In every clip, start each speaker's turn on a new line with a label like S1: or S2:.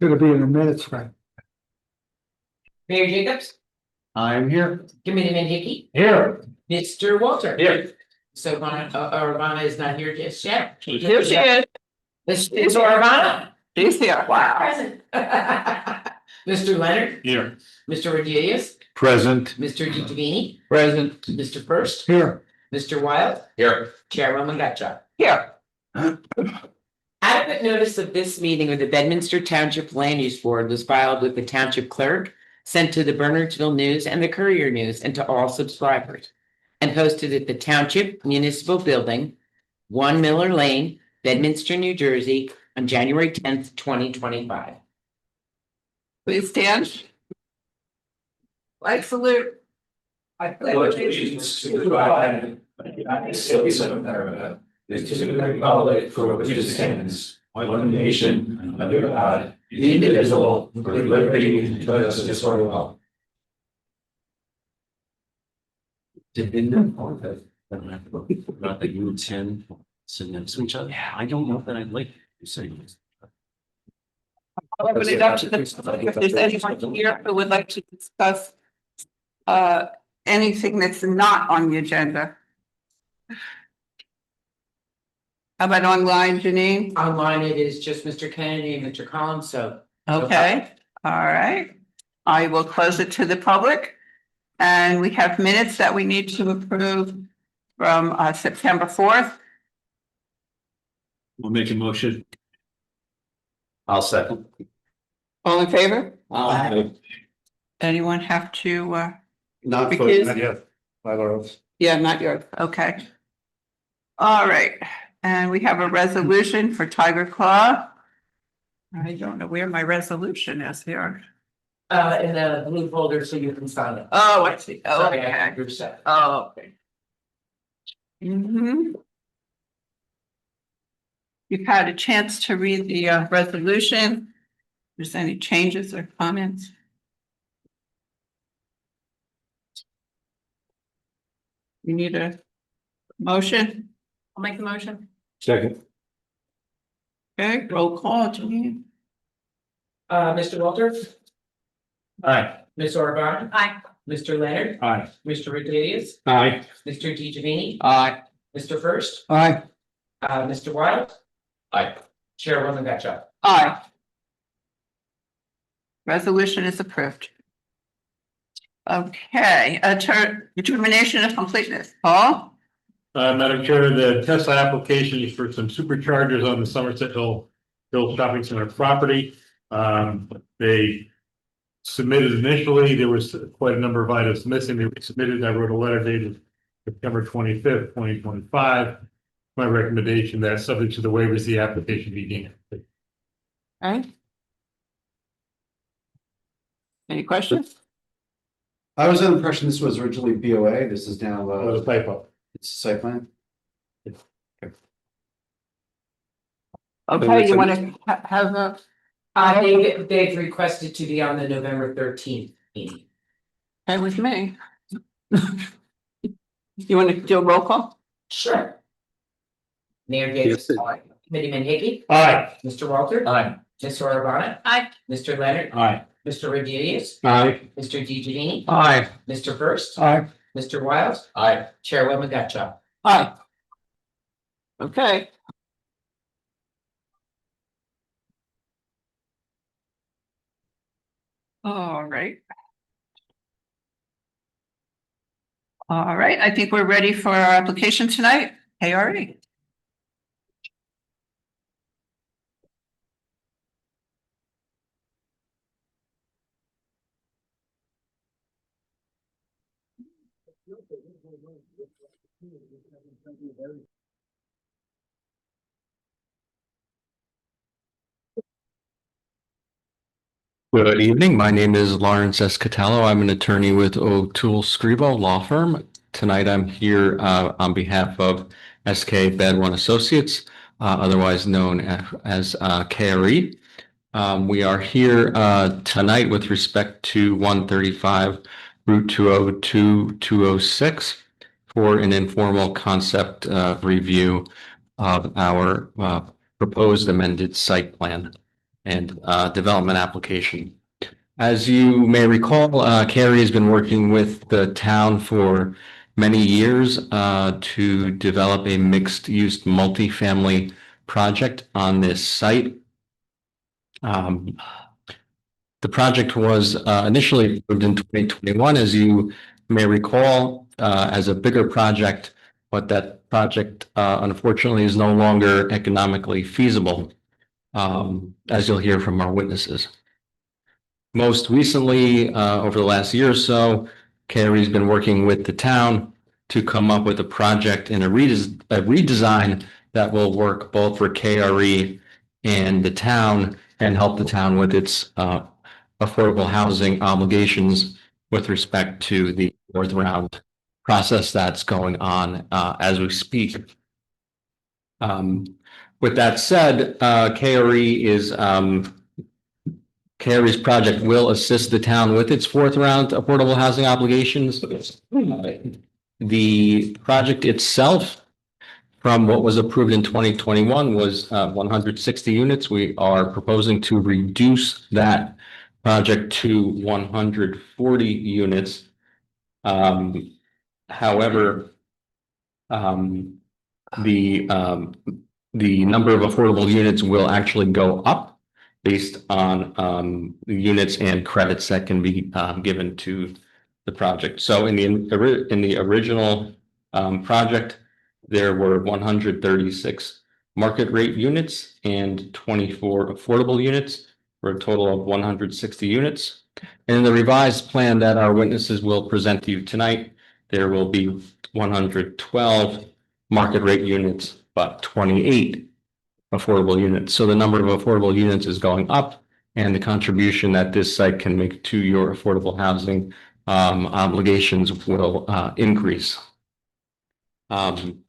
S1: Gonna be in the minutes, right?
S2: Mayor Jacobs,
S3: I'm here.
S2: Committeeman Hickey,
S3: Here.
S2: Mr. Walter.
S3: Here.
S2: So Urbana is not here just yet.
S4: Here she is.
S2: Mr. Urbana.
S4: She's here.
S2: Wow. Present. Mr. Leonard,
S3: Here.
S2: Mr. Rodriguez,
S3: Present.
S2: Mr. DeVini,
S3: Present.
S2: Mr. First,
S1: Here.
S2: Mr. Wild,
S3: Here.
S2: Chairwoman Gotcha.
S4: Here.
S2: Adequate notice of this meeting of the Bedminster Township Land Use Board was filed with the Township Clerk, sent to the Bernardsville News and the Courier News and to all subscribers, and posted at the Township Municipal Building, 1 Miller Lane, Bedminster, New Jersey, on January 10th, 2025.
S4: Please stand. Flag salute. I pledge
S5: allegiance to the flag of the United States of America, and to the republic for which it stands, one nation, under God, indivisible, with liberty and justice for all.
S3: About the U10 sitting next to each other. Yeah, I don't know that I'd like you saying this.
S4: I'll open it up to the public if there's anyone here who would like to discuss anything that's not on the agenda. How about online, Janine?
S2: Online, it is just Mr. Kennedy and Mr. Collins, so.
S4: Okay, all right. I will close it to the public. And we have minutes that we need to approve from September 4th.
S3: We'll make a motion. I'll second.
S4: All in favor?
S2: Aye.
S4: Anyone have to,
S3: Not
S4: Because-
S3: not yet. I don't know.
S4: yeah, not yours, okay. All right, and we have a resolution for Tiger Claw. I don't know where my resolution is here.
S2: In the blue folder, so you can sign it.
S4: Oh, I see,
S2: Sorry, I
S4: okay.
S2: group set.
S4: Oh, okay. You've had a chance to read the resolution. If there's any changes or comments? You need a motion?
S2: I'll make the motion.
S3: Second.
S4: Okay, roll call, Janine.
S2: Mr. Walter,
S3: Aye.
S2: Ms. Urbana.
S4: Aye.
S2: Mr. Leonard,
S3: Aye.
S2: Mr. Rodriguez,
S3: Aye.
S2: Mr. DeVini,
S3: Aye.
S2: Mr. First,
S1: Aye.
S2: Mr. Wild,
S3: Aye.
S2: Chairwoman Gotcha.
S4: Aye. Resolution is approved. Okay, determination of completeness, Paul?
S6: Madam Chair, the Tesla application is for some superchargers on the Somerset Hill Shopping Center property. They submitted initially, there was quite a number of items missing. They submitted, I wrote a letter dated September 25th, 2025. My recommendation that subject to the waivers, the application be deemed complete.
S4: All right. Any questions?
S7: I was under the impression this was originally BOA. This is now,
S6: That was a typo.
S7: it's a site plan.
S4: Okay, you want to have a?
S2: They've requested to be on the November 13th meeting.
S4: Okay, with me. You want to do a roll call?
S2: Sure. Mayor Jacobs, Committeeman Hickey,
S6: Aye.
S2: Mr. Walter.
S3: Aye.
S2: Ms. Urbana.
S4: Aye.
S2: Mr. Leonard,
S3: Aye.
S2: Mr. Rodriguez,
S3: Aye.
S2: Mr. DeVini,
S3: Aye.
S2: Mr. First,
S1: Aye.
S2: Mr. Wild,
S3: Aye.
S2: Chairwoman Gotcha.
S4: Aye. Okay. All right. All right, I think we're ready for our application tonight. KRE.
S8: Good evening. My name is Lawrence Escatello. I'm an attorney with O'Toole Scrivo Law Firm. Tonight I'm here on behalf of SK Bad1 Associates, otherwise known as KRE. We are here tonight with respect to 135 Route 202-206 for an informal concept review of our proposed amended site plan. and development application. As you may recall, Carrie has been working with the town for many years to develop a mixed-use multifamily project on this site. The project was initially approved in 2021, as you may recall, as a bigger project, but that project unfortunately is no longer economically feasible, as you'll hear from our witnesses. Most recently, over the last year or so, Carrie's been working with the town to come up with a project and a redesign that will work both for KRE and the town and help the town with its affordable housing obligations with respect to the fourth round process that's going on as we speak. With that said, KRE is Carrie's project will assist the town with its fourth round affordable housing obligations. The project itself, from what was approved in 2021, was 160 units. We are proposing to reduce that project to 140 units. However, the number of affordable units will actually go up based on the units and credits that can be given to the project. So in the original project, there were 136 market rate units and 24 affordable units for a total of 160 units. And in the revised plan that our witnesses will present to you tonight, there will be 112 market rate units, but 28 affordable units. So the number of affordable units is going up, and the contribution that this site can make to your affordable housing obligations will increase. And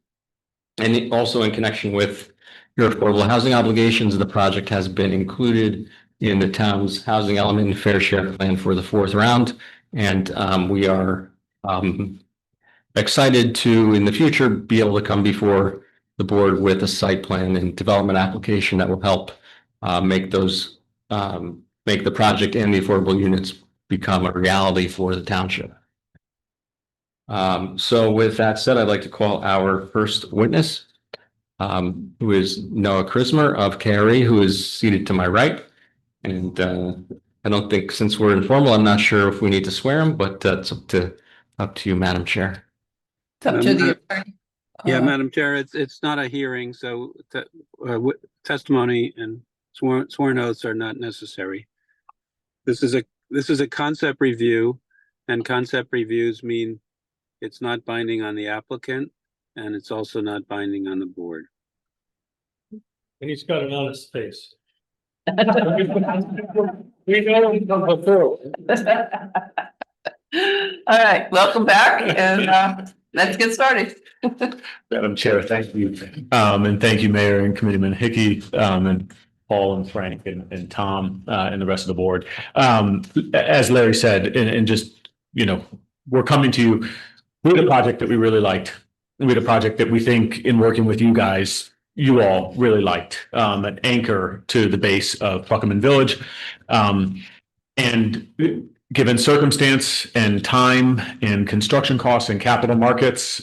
S8: also in connection with your affordable housing obligations, the project has been included in the town's housing element and fair share plan for the fourth round. And we are excited to, in the future, be able to come before the board with a site plan and development application that will help make the project and the affordable units become a reality for the township. So with that said, I'd like to call our first witness, who is Noah Chrismer of KRE, who is seated to my right. And I don't think, since we're informal, I'm not sure if we need to swear him, but that's up to you, Madam Chair.
S4: It's up to the attorney.
S1: Yeah, Madam Chair, it's not a hearing, so testimony and sworn oaths are not necessary. This is a concept review, and concept reviews mean it's not binding on the applicant, and it's also not binding on the board.
S6: And he's got an honest face. We know him from before.
S4: All right, welcome back, and let's get started.
S9: Madam Chair, thank you. And thank you, Mayor and Committeeman Hickey, and Paul and Frank and Tom, and the rest of the board. As Larry said, and just, we're coming to you with a project that we really liked. We had a project that we think, in working with you guys, you all really liked, an anchor to the base of Pluckerman Village. And given circumstance and time and construction costs and capital markets,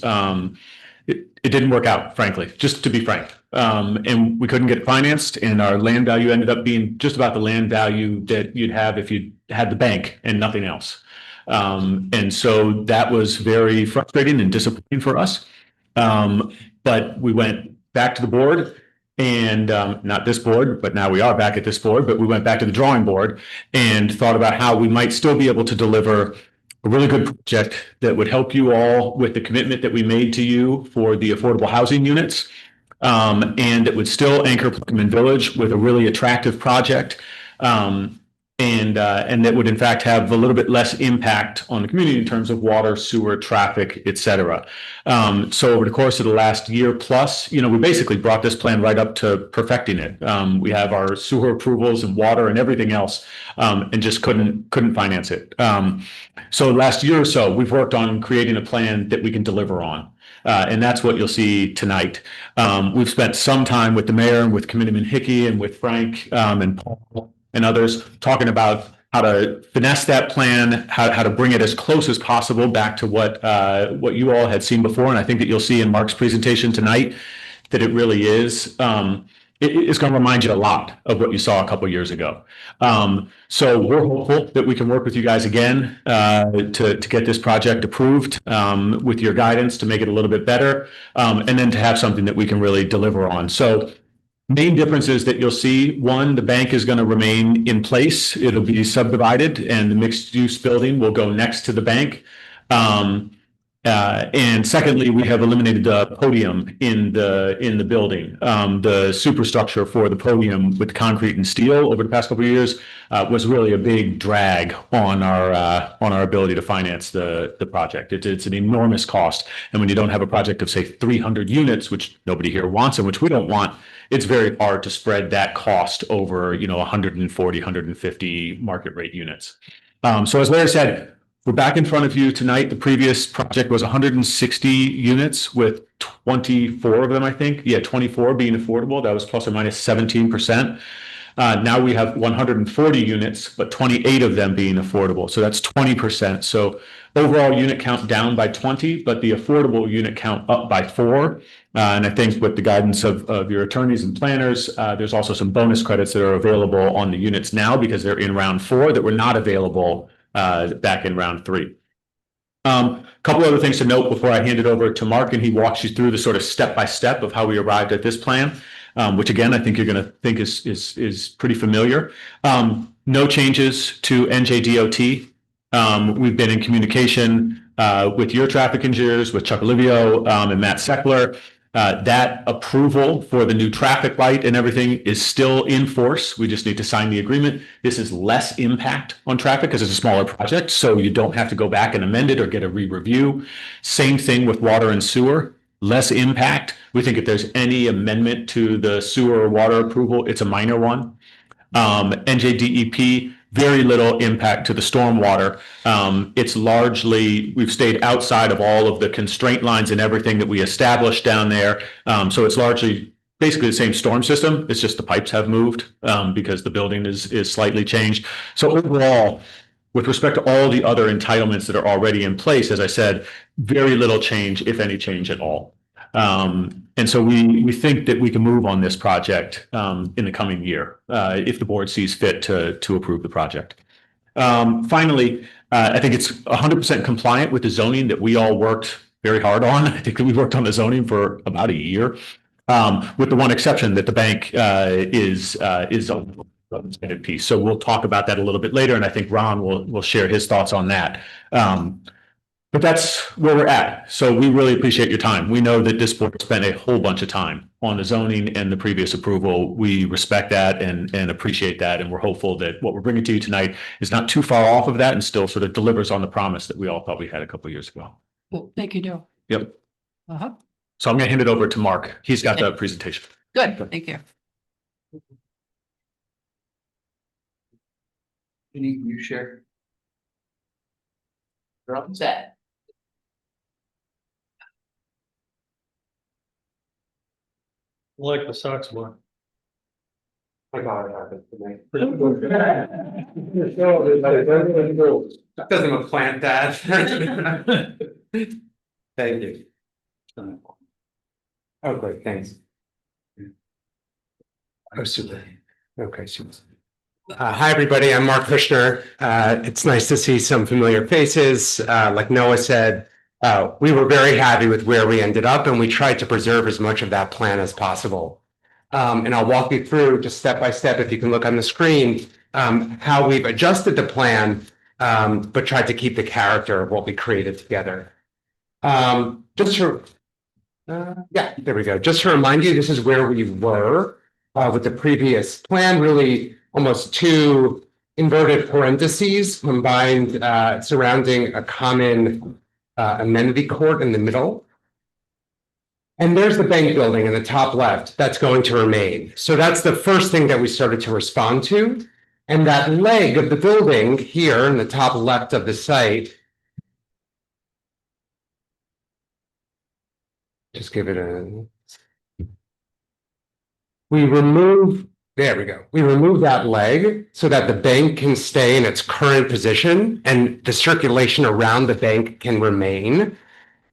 S9: it didn't work out, frankly, just to be frank. And we couldn't get it financed, and our land value ended up being just about the land value that you'd have if you had the bank and nothing else. And so that was very frustrating and disappointing for us. But we went back to the board, and not this board, but now we are back at this board, but we went back to the drawing board and thought about how we might still be able to deliver a really good project that would help you all with the commitment that we made to you for the affordable housing units. And it would still anchor Pluckerman Village with a really attractive project. And that would in fact have a little bit less impact on the community in terms of water, sewer, traffic, et cetera. So over the course of the last year plus, we basically brought this plan right up to perfecting it. We have our sewer approvals and water and everything else, and just couldn't finance it. So last year or so, we've worked on creating a plan that we can deliver on. And that's what you'll see tonight. We've spent some time with the mayor and with Committeeman Hickey and with Frank and Paul and others talking about how to finesse that plan, how to bring it as close as possible back to what you all had seen before. And I think that you'll see in Mark's presentation tonight that it really is. It's going to remind you a lot of what you saw a couple of years ago. So we're hopeful that we can work with you guys again to get this project approved with your guidance to make it a little bit better, and then to have something that we can really deliver on. So main differences that you'll see: one, the bank is going to remain in place. It'll be subdivided, and the mixed-use building will go next to the bank. And secondly, we have eliminated the podium in the building. The superstructure for the podium with concrete and steel over the past couple of years was really a big drag on our ability to finance the project. It's an enormous cost, and when you don't have a project of say 300 units, which nobody here wants and which we don't want, it's very hard to spread that cost over 140, 150 market rate units. So as Larry said, we're back in front of you tonight. The previous project was 160 units with 24 of them, I think. Yeah, 24 being affordable. That was plus or minus 17%. Now we have 140 units, but 28 of them being affordable. So that's 20%. So overall unit count down by 20, but the affordable unit count up by 4. And I think with the guidance of your attorneys and planners, there's also some bonus credits that are available on the units now because they're in round 4 that were not available back in round 3. A couple other things to note before I hand it over to Mark and he walks you through the sort of step-by-step of how we arrived at this plan, which again, I think you're going to think is pretty familiar. No changes to NJDOT. We've been in communication with your traffic engineers, with Chuck Olivio and Matt Seckler. That approval for the new traffic light and everything is still in force. We just need to sign the agreement. This is less impact on traffic because it's a smaller project, so you don't have to go back and amend it or get a re-review. Same thing with water and sewer, less impact. We think if there's any amendment to the sewer or water approval, it's a minor one. NJDEP, very little impact to the stormwater. It's largely, we've stayed outside of all of the constraint lines and everything that we established down there. So it's largely basically the same storm system. It's just the pipes have moved because the building is slightly changed. So overall, with respect to all the other entitlements that are already in place, as I said, very little change, if any change at all. And so we think that we can move on this project in the coming year if the board sees fit to approve the project. Finally, I think it's 100% compliant with the zoning that we all worked very hard on. I think that we worked on the zoning for about a year, with the one exception that the bank is a piece. So we'll talk about that a little bit later, and I think Ron will share his thoughts on that. But that's where we're at. So we really appreciate your time. We know that this board spent a whole bunch of time on the zoning and the previous approval. We respect that and appreciate that. And we're hopeful that what we're bringing to you tonight is not too far off of that and still sort of delivers on the promise that we all thought we had a couple of years ago.
S4: Well, thank you, Joe.
S9: Yep.
S4: Uh-huh.
S9: So I'm going to hand it over to Mark. He's got the presentation.
S4: Good, thank you.
S2: You share? You're on set.
S6: Like the Sox one.
S7: I got it happened tonight.
S5: Doesn't look plant that. Thank you. Oh, great, thanks. Oh, super. Okay, super. Hi, everybody. I'm Mark Kushner. It's nice to see some familiar faces. Like Noah said, we were very happy with where we ended up, and we tried to preserve as much of that plan as possible. And I'll walk you through just step by step, if you can look on the screen, how we've adjusted the plan, but tried to keep the character of what we created together. Yeah, there we go. Just to remind you, this is where we were with the previous plan, really almost 2 inverted parentheses combined surrounding a common amenity court in the middle. And there's the bank building in the top left that's going to remain. So that's the first thing that we started to respond to. And that leg of the building here in the top left of the site
S10: Just give it a. We remove, there we go. We remove that leg so that the bank can stay in its current position and the circulation around the bank can remain.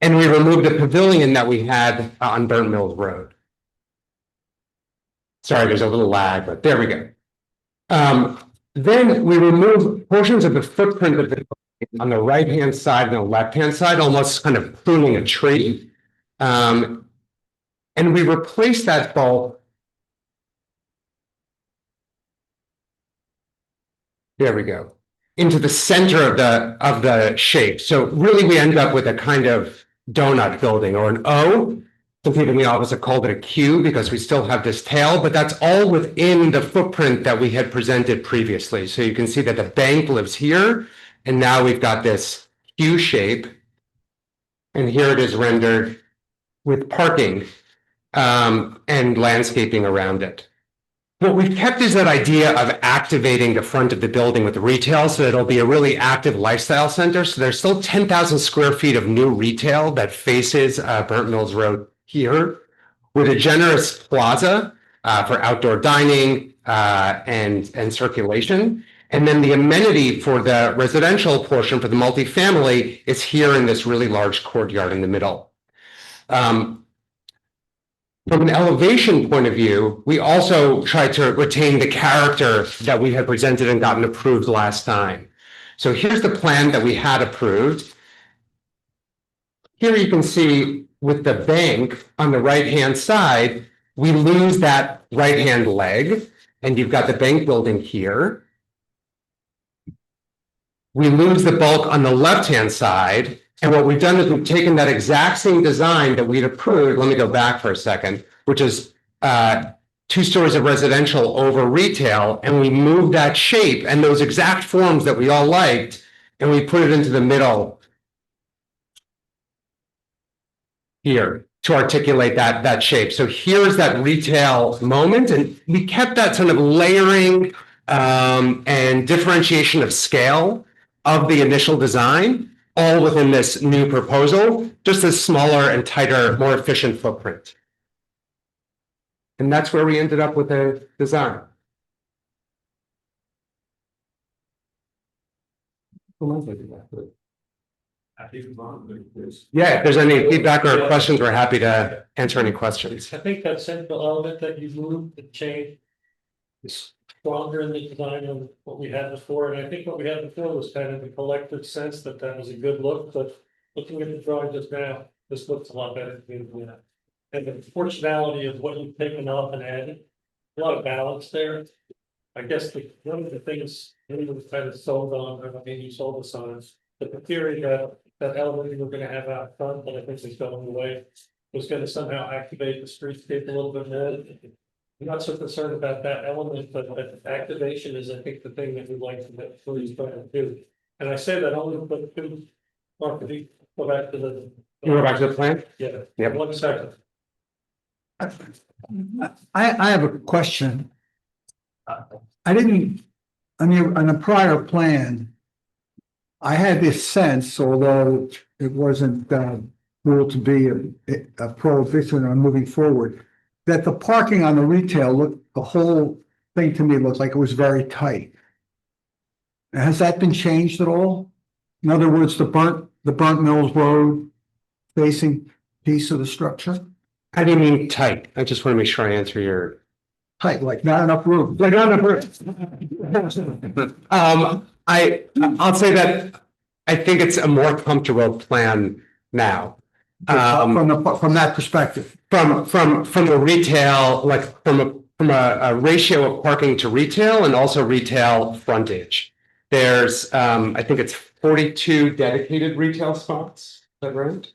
S10: And we remove the pavilion that we had on Burnt Mills Road. Sorry, there's a little lag, but there we go. Then we remove portions of the footprint of the on the right-hand side and the left-hand side, almost kind of pruning a tree. And we replace that bulk. There we go. Into the center of the shape. So really we end up with a kind of donut building or an O. Some people in the office have called it a Q because we still have this tail, but that's all within the footprint that we had presented previously. So you can see that the bank lives here, and now we've got this Q shape. And here it is rendered with parking and landscaping around it. What we've kept is that idea of activating the front of the building with retail so that it'll be a really active lifestyle center. So there's still 10,000 square feet of new retail that faces Burnt Mills Road here with a generous plaza for outdoor dining and circulation. And then the amenity for the residential portion for the multifamily is here in this really large courtyard in the middle. From an elevation point of view, we also try to retain the character that we had presented and gotten approved last time. So here's the plan that we had approved. Here you can see with the bank on the right-hand side, we lose that right-hand leg, and you've got the bank building here. We lose the bulk on the left-hand side. And what we've done is we've taken that exact same design that we'd approved. Let me go back for a second, which is 2 stories of residential over retail. And we moved that shape and those exact forms that we all liked, and we put it into the middle here to articulate that shape. So here's that retail moment. And we kept that sort of layering and differentiation of scale of the initial design, all within this new proposal, just a smaller and tighter, more efficient footprint. And that's where we ended up with the design. Yeah, if there's any feedback or questions, we're happy to answer any questions.
S11: I think that central element that you moved, the change is stronger in the design of what we had before. And I think what we had before was kind of the collective sense that that was a good look, but looking at the drawing just now, this looks a lot better than that. And the proportionality of what you've taken off and added, a lot of balance there. I guess one of the things we was kind of sold on, or maybe you sold us on, is that the theory that element we were going to have out front, that I think is going away, was going to somehow activate the streetscape a little bit more. I'm not so concerned about that element, but activation is, I think, the thing that we'd like to really try to do. And I say that only but Mark, if you go back to the.
S10: You go back to the plan?
S11: Yeah.
S10: Yep.
S11: 1 second.
S12: I have a question. I didn't, on a prior plan, I had this sense, although it wasn't ruled to be a prohibition on moving forward, that the parking on the retail looked, the whole thing to me looked like it was very tight. Has that been changed at all? In other words, the Burnt Mills Road facing piece of the structure?
S10: How do you mean tight? I just want to make sure I answer your.
S12: Tight, like not enough room.
S10: Like not enough room. I'll say that I think it's a more comfortable plan now.
S12: From that perspective.
S10: From the retail, like from a ratio of parking to retail and also retail frontage. There's I think it's 42 dedicated retail spots. Is that right?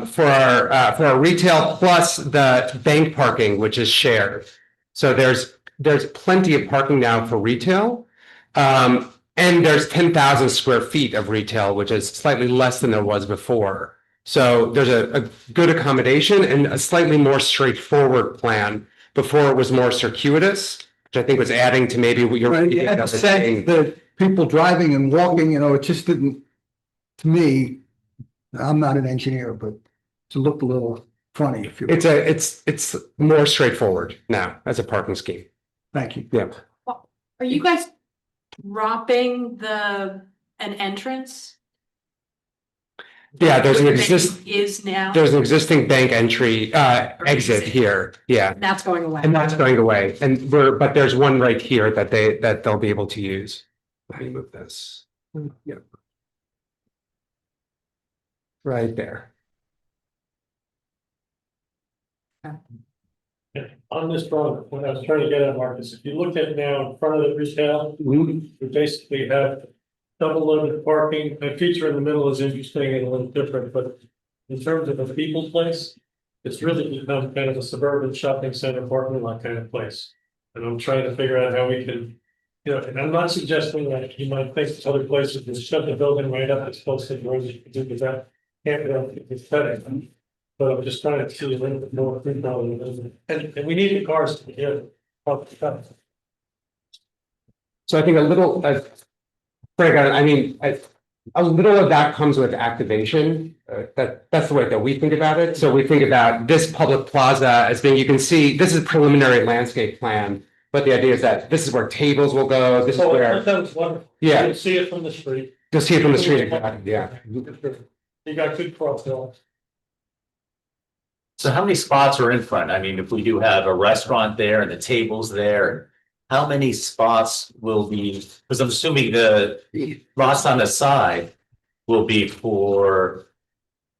S10: For our retail plus the bank parking, which is shared. So there's plenty of parking now for retail. And there's 10,000 square feet of retail, which is slightly less than there was before. So there's a good accommodation and a slightly more straightforward plan. Before it was more circuitous, which I think was adding to maybe what you're.
S12: You had to say that people driving and walking, it just didn't, to me, I'm not an engineer, but it looked a little funny, if you will.
S10: It's more straightforward now as a parking scheme.
S12: Thank you.
S10: Yeah.
S13: Are you guys dropping an entrance?
S10: Yeah, there's an
S13: Where the
S10: existing,
S13: bank Is now,
S10: there's an existing bank entry, exit here. Yeah.
S13: that's going away.
S10: And that's going away. And but there's one right here that they'll be able to use. Let me move this. Yep. Right there.
S11: On this drawing, what I was trying to get at, Marcus, if you look at now in front of the retail, we basically have double loaded parking. The feature in the middle is interesting and a little different, but in terms of a people place, it's really become kind of a suburban shopping center parking lot kind of place. And I'm trying to figure out how we can, you know, and I'm not suggesting that you might think other places just shut the building right up as close to the road as you can do, because that can't be aesthetic. But I'm just trying to see a little bit more people in the business. And we need the cars to get up.
S10: So I think a little, Frank, I mean, a little of that comes with activation. That's the way that we think about it. So we think about this public plaza as being, you can see, this is a preliminary landscape plan. But the idea is that this is where tables will go. This is where,
S11: That was wonderful.
S10: Yeah.
S11: You can see it from the street.
S10: you'll see it from the street. Exactly, yeah.
S11: You got good cross walks.
S3: So how many spots are in front? I mean, if we do have a restaurant there and the tables there, how many spots will be, because I'm assuming the lots on the side will be for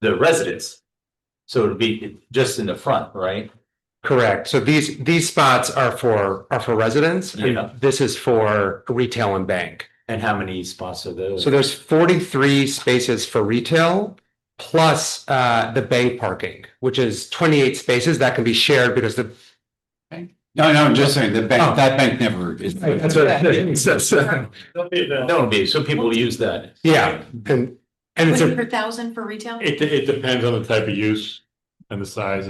S3: the residents. So it'll be just in the front, right?
S10: Correct. So these spots are for residents.
S3: Yeah.
S10: And this is for retail and bank.
S3: And how many spots are those?
S10: So there's 43 spaces for retail, plus the bank parking, which is 28 spaces that can be shared because the.
S5: No, I'm just saying, the bank, that bank never is.
S10: That's what
S3: No, it'll be, so people will use that.
S10: Yeah, and it's
S13: Twenty
S10: a,
S13: per thousand for retail?
S6: It depends on the type of use and the size.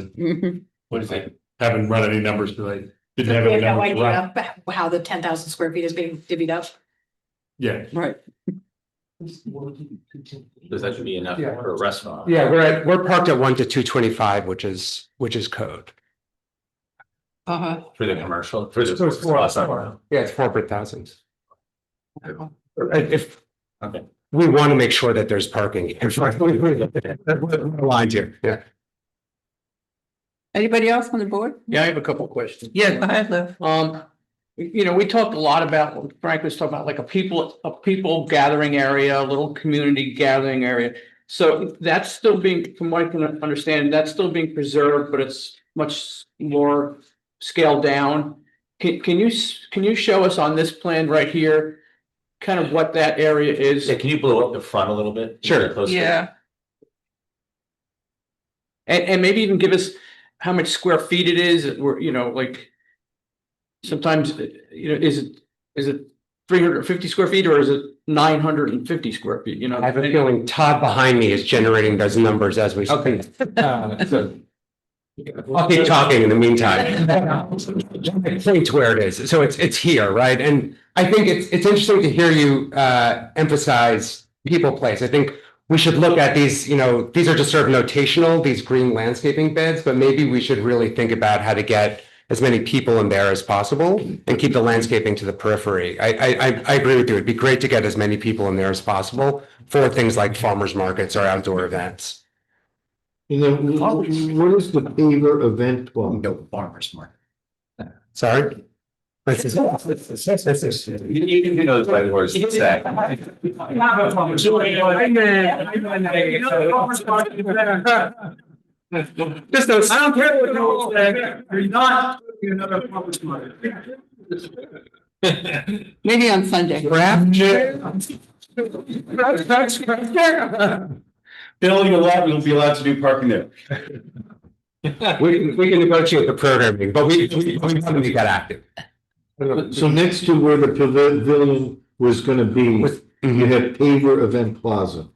S6: What is it? Haven't run any numbers, but I didn't have
S13: We
S6: any
S13: have no
S6: numbers. to run.
S13: idea how the 10,000 square feet is being divvied up.
S6: Yeah.
S4: Right.
S3: Because that should be enough
S10: Yeah.
S3: for a restaurant.
S10: yeah, we're parked at 1 to 225, which is code.
S4: Uh-huh.
S3: For the commercial, for the
S10: So it's four-
S3: spots.
S10: Yeah, it's 400,000. If.
S3: Okay.
S10: We want to make sure that there's parking. Lines here, yeah.
S4: Anybody else on the board?
S14: Yeah, I have a couple of questions.
S4: Yeah, go ahead, Liv.
S14: You know, we talked a lot about, Frank was talking about like a people gathering area, a little community gathering area. So that's still being, from what I can understand, that's still being preserved, but it's much more scaled down. Can you show us on this plan right here, kind of what that area is?
S3: Yeah, can you blow up the front a little bit?
S10: Sure.
S3: Closer.
S4: Yeah,
S14: And maybe even give us how much square feet it is, or, you know, like. Sometimes, you know, is it 350 square feet or is it 950 square feet, you know?
S10: I have a feeling Todd behind me is generating those numbers as we speak.
S14: Okay.
S10: So I'll keep talking in the meantime. Point to where it is. So it's here, right? And I think it's interesting to hear you emphasize people place. I think we should look at these, you know, these are just sort of notational, these green landscaping beds, but maybe we should really think about how to get as many people in there as possible and keep the landscaping to the periphery. I agree with you. It'd be great to get as many people in there as possible for things like farmers markets or outdoor events.
S5: You know, what is the paver event? Well,
S3: No farmer's market.
S10: Sorry?
S3: You know the right words to say.
S10: Just those.
S5: I don't care what you're saying, you're not doing another public market.
S4: maybe on Sunday.
S5: Building a lot, we'll be allowed to do parking there.
S10: We can negotiate the programming, but we want to make that active.
S5: So next to where the pavilion was gonna be, you have paver event plaza.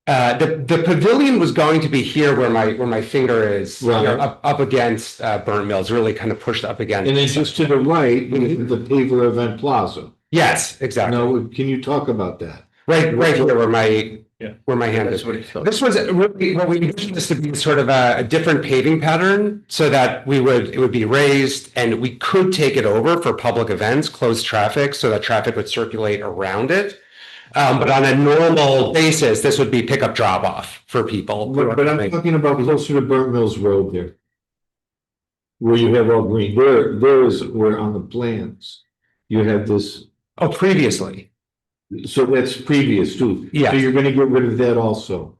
S10: The pavilion was going to be here where my finger is, you know,
S5: Right.
S10: up against Burn Mills, really kind of pushed up against.
S5: And then just to the right, you have the paver event plaza.
S10: Yes, exactly.
S5: Now, can you talk about that?
S10: Right here where my where my hand
S14: That's
S10: is.
S14: what it felt.
S10: This was really, what we envisioned this to be sort of a different paving pattern so that it would be raised and we could take it over for public events, close traffic, so that traffic would circulate around it. But on a normal basis, this would be pickup drop off for people.
S5: But I'm talking about closer to Burnt Mills Road there. Where you have all green, there is where on the plans, you have this,
S10: Oh, previously,
S5: so that's previous too.
S10: Yeah.
S5: So you're gonna get rid of that also.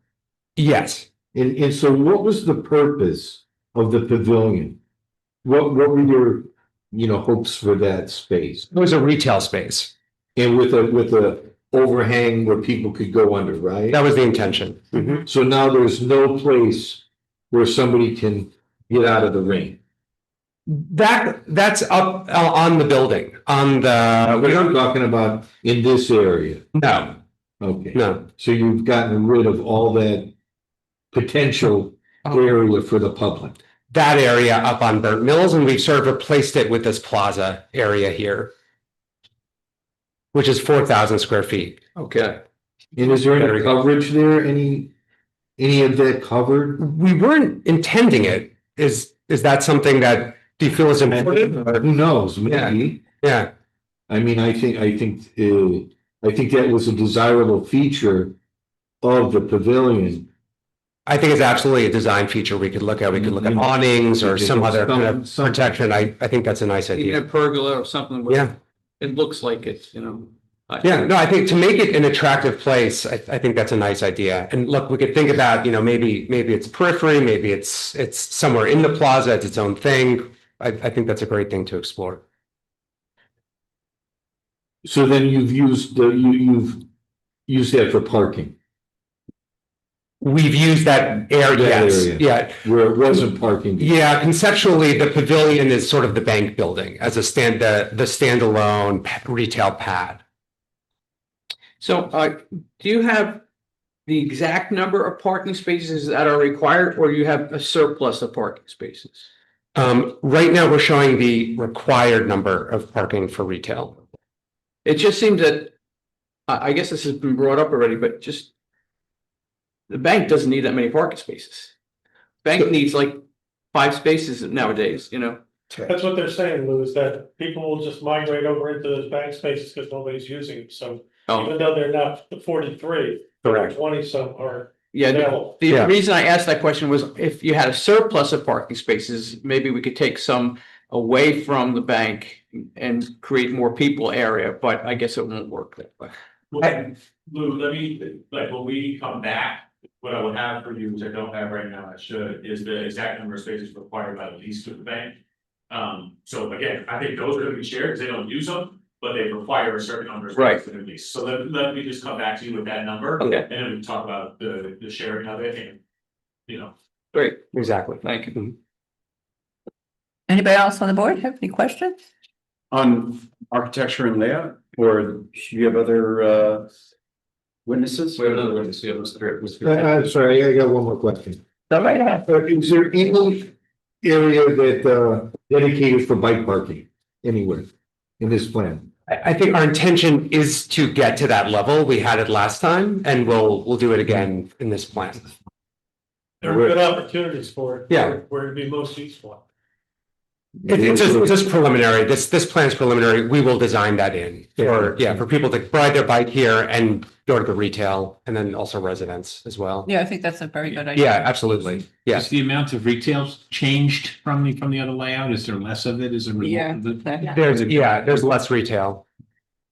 S10: yes.
S5: And so what was the purpose of the pavilion? What were your, hopes for that space?
S10: It was a retail space.
S5: And with a overhang where people could go under, right?
S10: That was the intention.
S5: So now there's no place where somebody can get out of the rain.
S10: That's up on the building, on the,
S5: What I'm talking about in this area.
S10: no,
S5: Okay.
S10: no.
S5: So you've gotten rid of all that potential area for the public.
S10: That area up on Burnt Mills, and we've sort of replaced it with this plaza area here, which is 4,000 square feet.
S14: Okay.
S5: And is there any coverage there? Any of that covered?
S10: We weren't intending it. Is that something that, do you feel is important?
S5: Who knows? Maybe.
S10: Yeah,
S5: I mean, I think that was a desirable feature of the pavilion.
S10: I think it's absolutely a design feature we could look at. We could look at awnings or some other kind of protection. I think that's a nice
S14: Even
S10: idea.
S14: a pergola or something.
S10: Yeah.
S14: It looks like it's,
S10: Yeah, no, I think to make it an attractive place, I think that's a nice idea. And look, we could think about, maybe it's periphery, maybe it's somewhere in the plaza, it's its own thing. I think that's a great thing to explore.
S5: So then you've used that for parking.
S10: We've used that area,
S5: That
S10: yes,
S5: area.
S10: yeah.
S5: Where it wasn't parking.
S10: Yeah, conceptually, the pavilion is sort of the bank building as the standalone retail pad.
S14: So, do you have the exact number of parking spaces that are required, or do you have a surplus of parking spaces?
S10: Right now, we're showing the required number of parking for retail.
S14: It just seems that, I guess this has been brought up already, but just the bank doesn't need that many parking spaces. Bank needs like 5 spaces nowadays,
S11: That's what they're saying, Lou, is that people will just migrate over into those bank spaces because nobody's using them, so. Even though they're not the 43,
S10: Correct.
S11: 20 some are.
S14: Yeah,
S11: available.
S14: the
S10: Yeah.
S14: reason I asked that question was if you had a surplus of parking spaces, maybe we could take some away from the bank and create more people area, but I guess it won't work that way.
S15: Lou, when we come back, what I would have for you, which I don't have right now, I should, is the exact number of spaces required by the lease with the bank. So again, I think those are gonna be shared, because they don't use them, but they require a certain number of spaces in the lease. So let me just come back to you with that number.
S14: Okay.
S15: And then we can talk about the sharing of it and,
S14: Great,
S10: Exactly.
S14: thank you.
S4: Anybody else on the board have any questions?
S16: On architecture and layout, or do you have other witnesses?
S3: We have another witness, we have Mr.
S5: I'm sorry, I got one more question.
S4: Go right ahead.
S5: Is there any area that dedicated for bike parking anywhere in this plan?
S10: I think our intention is to get to that level. We had it last time, and we'll do it again in this plan.
S11: There are good opportunities for it.
S10: Yeah.
S11: Where it'd be most useful.
S10: It's just preliminary. This plan's preliminary. We will design that in for people to ride their bike here and go to the retail, and then also residents as well.
S4: Yeah, I think that's a very good idea.
S10: Yeah, absolutely. Yeah.
S17: Is the amount of retail changed from the other layout? Is there less of it? Is there?
S10: There's less retail.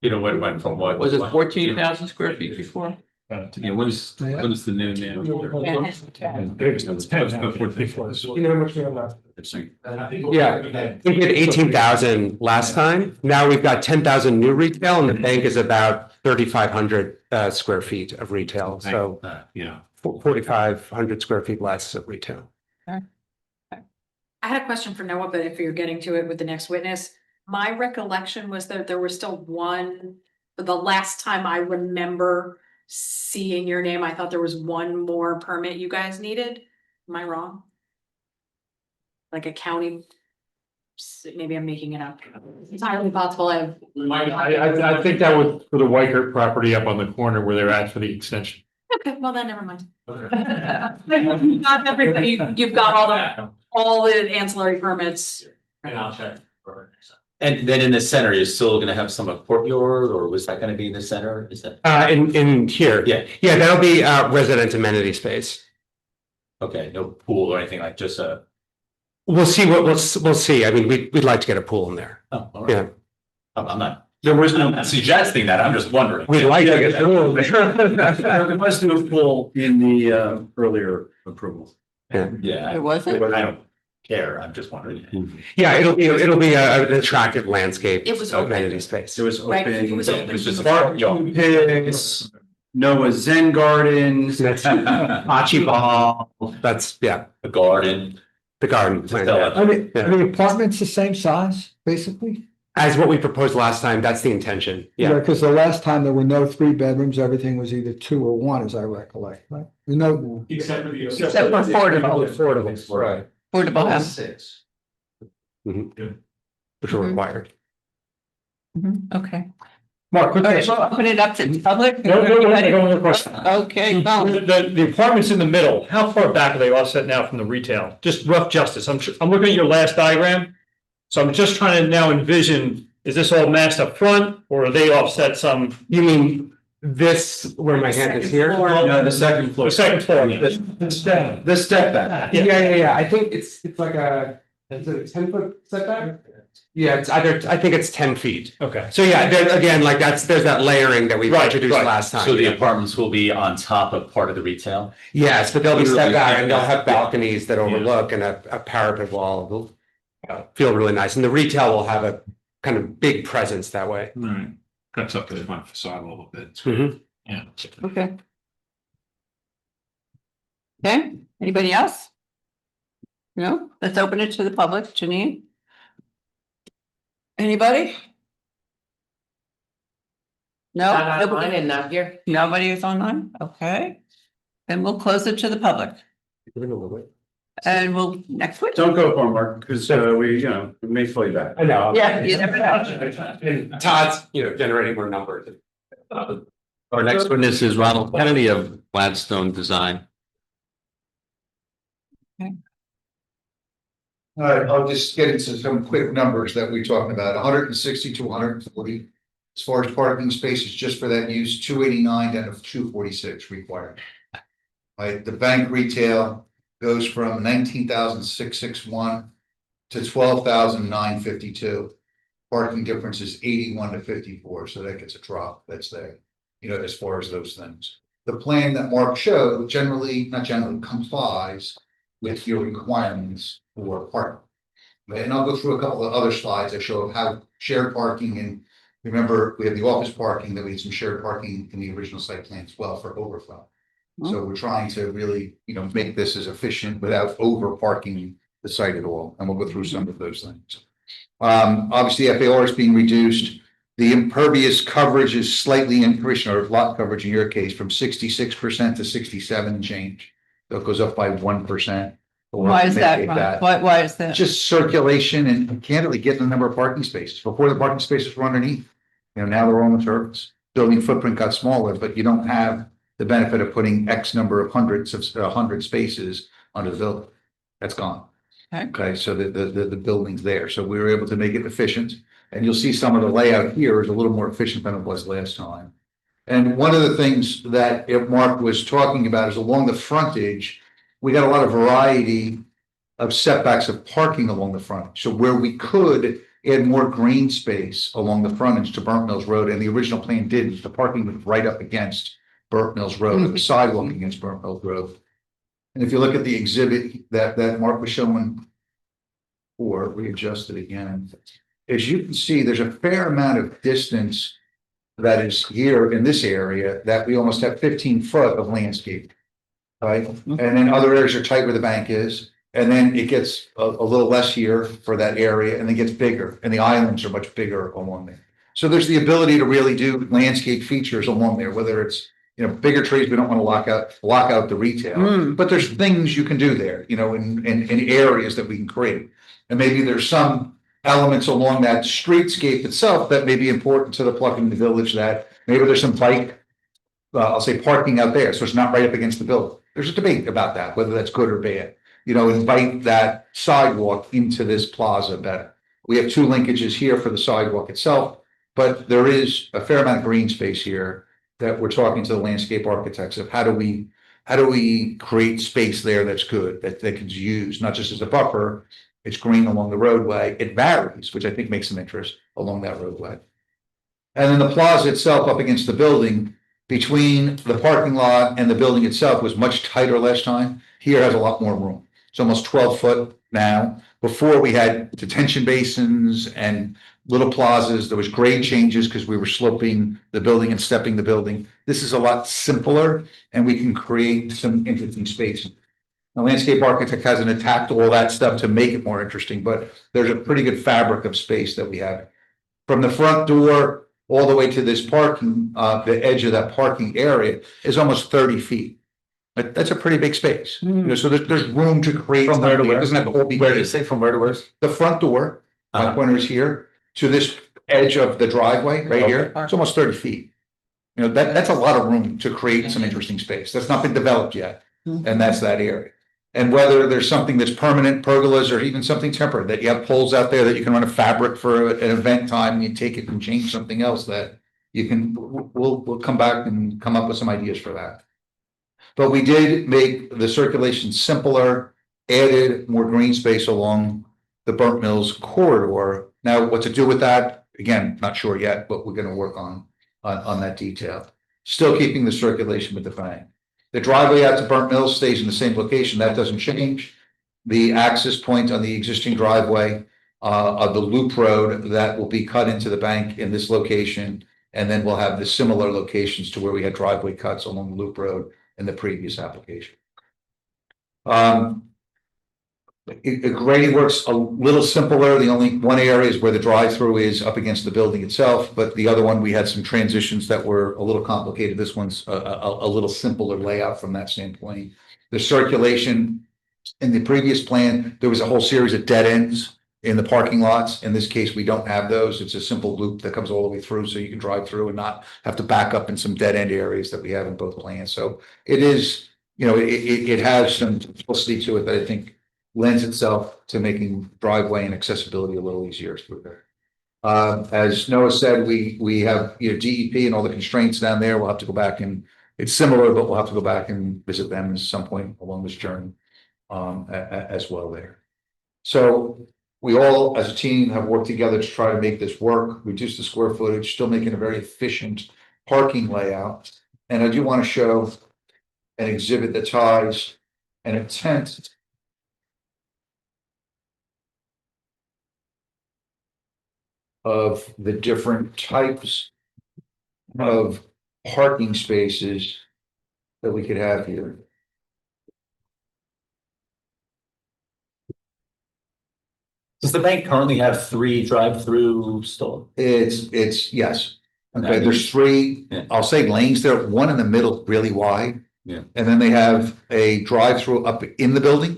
S3: What went from what?
S14: Was it 14,000 square feet before?
S17: What is the new now?
S10: Yeah, I think we had 18,000 last time. Now we've got 10,000 new retail, and the bank is about 3,500 square feet of retail. So 4,500 square feet less of retail.
S13: I had a question for Noah, but if you're getting to it with the next witness, my recollection was that there was still one, but the last time I remember seeing your name, I thought there was one more permit you guys needed. Am I wrong? Like a county, maybe I'm making it up. It's entirely possible.
S6: I think that was for the Weichert property up on the corner where they're at for the extension.
S13: Okay, well then, never mind. You've got everything, you've got all the ancillary permits.
S15: And I'll check.
S3: And then in the center, you're still gonna have some courtyard, or was that gonna be in the center? Is that?
S10: In here.
S3: Yeah.
S10: Yeah, that'll be resident amenity space.
S3: Okay, no pool or anything, like just a,
S10: We'll see we'll see. I mean, we'd like to get a pool in there.
S3: oh, all right.
S10: Yeah.
S3: I'm not, I'm not suggesting that, I'm just wondering.
S10: We'd like to get a pool.
S16: There was no pool in the earlier approval.
S3: Yeah.
S4: It wasn't?
S3: I don't care, I'm just wondering.
S10: Yeah, it'll be an attractive landscape.
S13: It was open.
S10: Amenity space.
S16: It was
S13: Right,
S16: open.
S13: it was open.
S3: It was just a
S16: Barbecue pits, Noah's Zen gardens.
S10: Bocce ball. That's, yeah,
S3: A garden.
S10: the garden plan.
S3: Just
S10: Yeah.
S12: Are the apartments the same size, basically?
S10: As what we proposed last time, that's the intention. Yeah.
S12: Because the last time there were no 3 bedrooms, everything was either 2 or 1, as I recollect, right? No.
S15: Except for the.
S4: Except for affordable.
S12: Affordable, right.
S4: Affordable house.
S10: Which are required.
S4: Okay.
S11: Mark, quick
S4: All right,
S11: question.
S4: we'll open it up to the public.
S11: No question.
S4: Okay, go.
S11: The apartments in the middle, how far back are they offset now from the retail? Just rough justice. I'm looking at your last diagram. So I'm just trying to now envision, is this all massed up front or are they offset some?
S10: You mean this, where my hand is here?
S16: No, the second floor.
S11: The second floor.
S16: The step back.
S10: Yeah. I think it's like is it a 10-foot setback? Yeah, it's either, I think it's 10 feet.
S11: Okay.
S10: So yeah, there, again, like there's that layering that we
S11: Right,
S10: introduced
S11: right.
S10: last time.
S3: So the apartments will be on top of part of the retail?
S10: Yes, but they'll be
S3: Literally,
S10: stepped back and they'll
S3: yeah.
S10: have balconies that overlook and a parapet wall. They'll feel really nice. And the retail will have a kind of big presence that way.
S17: Right, cuts up the front facade a little bit.
S10: Mhm.
S17: Yeah.
S4: Okay. Okay, anybody else? No, let's open it to the public. Janine? Anybody? No?
S2: Not online and not here.
S4: Nobody is online? Okay. Then we'll close it to the public and we'll next week.
S16: Don't go far, Mark, because we may fly you back.
S10: I know.
S4: Yeah, you never know.
S10: And Todd's, generating more numbers.
S8: Our next witness is Ronald Kennedy of Gladstone Design.
S18: All right, I'll just get into some quick numbers that we talked about, 160 to 140. As far as parking spaces, just for that use, 289 down to 246 required. Right, the bank retail goes from 19,661 to 12,952. Parking difference is 81 to 54, so that gets a drop that's there, as far as those things. The plan that Mark showed not generally complies with your requirements for parking. And I'll go through a couple of other slides that show how shared parking, and remember, we have the office parking, then we had some shared parking in the original site plan as well for overflow. So we're trying to really, make this as efficient without over parking the site at all, and we'll go through some of those things. Obviously, FAR is being reduced. The impervious coverage is slightly increased, or lot coverage in your case, from 66% to 67 and change. So it goes up by 1%.
S4: Why is that, Ron? Why is that?
S18: Just circulation and candidly getting the number of parking spaces. Before, the parking spaces were underneath. Now they're on the surface. Building footprint got smaller, but you don't have the benefit of putting X number of hundred spaces under the building. That's gone. Okay, so the building's there. So we were able to make it efficient. And you'll see some of the layout here is a little more efficient than it was last time. And one of the things that Mark was talking about is along the frontage, we got a lot of variety of setbacks of parking along the front. So where we could add more green space along the frontage to Burnt Mills Road, and the original plan did, the parking was right up against Burnt Mills Road, the sidewalk against Burnt Mills Road. And if you look at the exhibit that Mark was showing, or readjust it again, as you can see, there's a fair amount of distance that is here in this area that we almost have 15 foot of landscape. Right, and then other areas are tight where the bank is, and then it gets a little less here for that area, and then gets bigger, and the islands are much bigger along there. So there's the ability to really do landscape features along there, whether it's bigger trees. We don't want to lock out the retail, but there's things you can do there, in areas that we can create, and maybe there's some elements along that streetscape itself that may be important to the Plucking the Village. That maybe there's some bike I'll say parking out there, so it's not right up against the building. There's a debate about that, whether that's good or bad. You know, invite that sidewalk into this plaza better. We have two linkages here for the sidewalk itself, but there is a fair amount of green space here that we're talking to the landscape architects of how do we create space there that's good, that they could use, not just as a buffer. It's green along the roadway. It varies, which I think makes some interest along that roadway. And then the plaza itself up against the building, between the parking lot and the building itself was much tighter last time. Here has a lot more room. It's almost 12 foot now. Before we had detention basins and little plazas. There was grade changes because we were sloping the building and stepping the building. This is a lot simpler and we can create some interesting space. The landscape architect hasn't attacked all that stuff to make it more interesting, but there's a pretty good fabric of space that we have. From the front door all the way to this parking, the edge of that parking area is almost 30 feet. That's a pretty big space. You know, so there's room to create.
S3: From where to where?
S18: It doesn't have to all be.
S3: Where did it say from where to where?
S18: The front door, my pointer is here, to this edge of the driveway right here. It's almost 30 feet. You know, that's a lot of room to create some interesting space. That's not been developed yet. And that's that area. And whether there's something that's permanent, pergolas, or even something temporary, that you have poles out there that you can run a fabric for an event time, and you take it and change something else that you can, we'll come back and come up with some ideas for that. But we did make the circulation simpler, added more green space along the Burnt Mills corridor. Now, what to do with that? Again, not sure yet, but we're gonna work on that detail. Still keeping the circulation with the bank. The driveway out to Burnt Mills stays in the same location. That doesn't change. The access point on the existing driveway of the loop road that will be cut into the bank in this location. And then we'll have the similar locations to where we had driveway cuts along the loop road in the previous application. Grading works a little simpler. The only one area is where the drive-through is up against the building itself, but the other one, we had some transitions that were a little complicated. This one's a little simpler layout from that standpoint. The circulation in the previous plan, there was a whole series of dead ends in the parking lots. In this case, we don't have those. It's a simple loop that comes all the way through, so you can drive through and not have to back up in some dead end areas that we have in both plans. So it is, you know, it has some simplicity to it that I think lends itself to making driveway and accessibility a little easier through there. As Noah said, we have, you know, DEP and all the constraints down there. We'll have to go back and it's similar, but we'll have to go back and visit them at some point along this journey as well there. So we all, as a team, have worked together to try to make this work, reduce the square footage, still making a very efficient parking layout. And I do want to show an exhibit that ties an intent of the different types of parking spaces that we could have here.
S3: Does the bank currently have 3 drive-through stores?
S18: It's yes. Okay, there's 3, I'll say lanes there, one in the middle really wide.
S3: Yeah.
S18: And then they have a drive-through up in the building.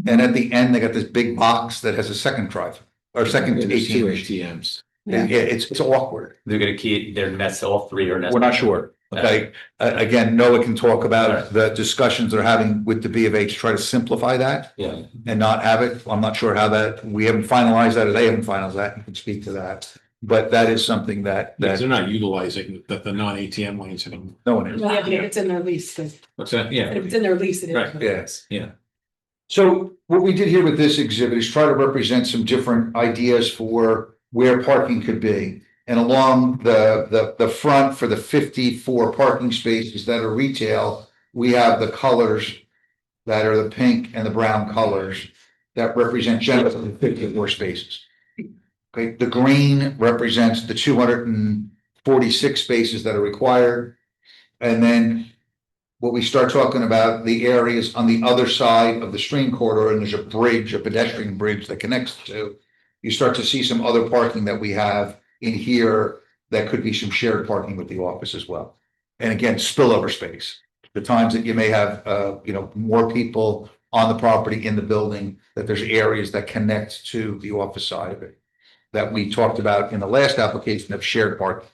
S18: And at the end, they got this big box that has a second drive or second ATM.
S17: ATMs.
S18: Yeah, it's awkward.
S3: They're gonna keep their nets, all 3 are nets.
S18: We're not sure. Okay, again, Noah can talk about the discussions they're having with the B of A to try to simplify that.
S3: Yeah.
S18: And not have it. I'm not sure how that, we haven't finalized that, or they haven't finalized that. You can speak to that. But that is something that
S17: Because they're not utilizing the non-ATM lanes anymore.
S18: no one is.
S13: Yeah, but it's in their lease.
S17: What's that? Yeah.
S13: If it's in their lease, it is.
S17: Right.
S18: Yes.
S17: Yeah.
S18: So what we did here with this exhibit is try to represent some different ideas for where parking could be. And along the front for the 54 parking spaces that are retail, we have the colors that are the pink and the brown colors that represent generally 54 spaces. Okay, the green represents the 246 spaces that are required. And then what we start talking about, the areas on the other side of the stream corridor, and there's a bridge, a pedestrian bridge that connects the two. You start to see some other parking that we have in here that could be some shared parking with the office as well. And again, spillover space. The times that you may have, you know, more people on the property in the building, that there's areas that connect to the office side of it that we talked about in the last application of shared parking.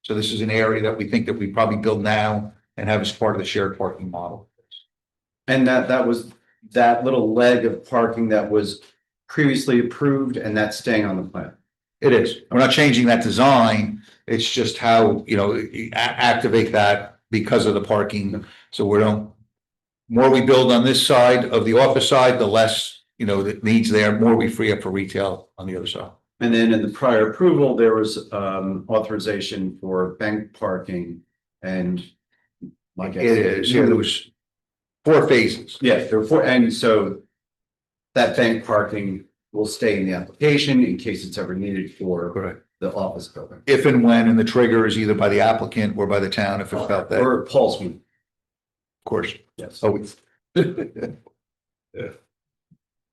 S18: So this is an area that we think that we probably build now and have as part of the shared parking model.
S16: And that was that little leg of parking that was previously approved and that's staying on the plan.
S18: It is. We're not changing that design. It's just how, activate that because of the parking. So we don't, more we build on this side of the office side, the less, the needs there, more we free up for retail on the other side.
S16: And then in the prior approval, there was authorization for bank parking and.
S18: It is, yeah, there was 4 phases.
S16: Yeah, there were 4, and so that bank parking will stay in the application in case it's ever needed for the office building.
S18: If and when, and the trigger is either by the applicant or by the town if it felt that.
S16: Or Paul's one.
S18: Of course.
S16: Yes.
S18: Always. Yeah.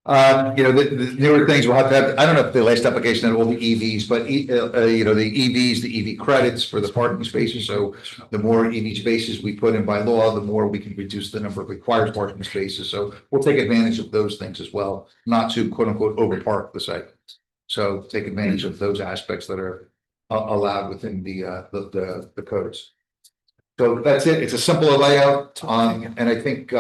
S18: The newer things will have to have, I don't know if the last application had all the EVs, but the EVs, the EV credits for the parking spaces. So the more EV spaces we put in by law, the more we can reduce the number of required parking spaces. So we'll take advantage of those things as well, not to quote unquote overpark the site. So take advantage of those aspects that are allowed within the codes. So that's it. It's a simpler layout, and I think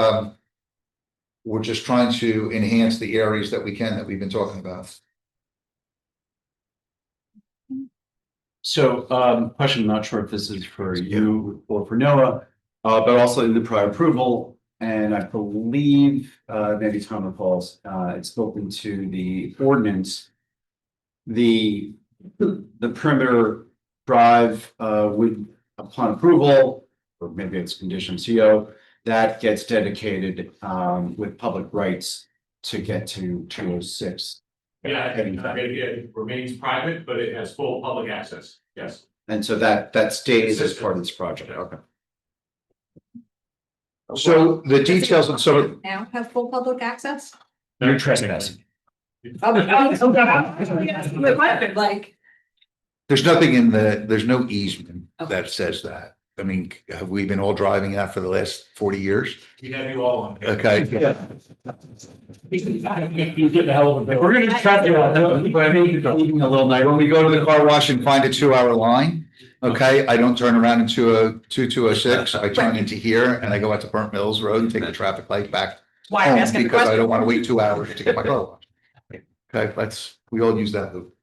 S18: we're just trying to enhance the areas that we can that we've been talking about.
S16: So, question, I'm not sure if this is for you or for Noah, but also in the prior approval, and I believe, maybe Tom recalls, it's built into the ordinance. The perimeter drive would, upon approval, or maybe it's condition CO, that gets dedicated with public rights to get to 206.
S15: Yeah, I think it remains private, but it has full public access, yes.
S16: And so that stays as part of this project, okay.
S18: So the details of some.
S13: Now have full public access?
S16: You're trespassing.
S13: Like,
S18: There's nothing there's no easement that says that. I mean, have we been all driving that for the last 40 years?
S15: You have you all on.
S18: Okay.
S11: You get the hell of a bill.
S18: We're gonna try to, but I think a little night. When we go to the car wash and find a 2-hour line, okay, I don't turn around into a 206. I turn into here and I go out to Burnt Mills Road and take the traffic light back
S13: why I'm
S18: home
S13: asking the
S18: because I
S13: question.
S18: don't want to wait 2 hours to get my car washed. Okay, we all use that loop.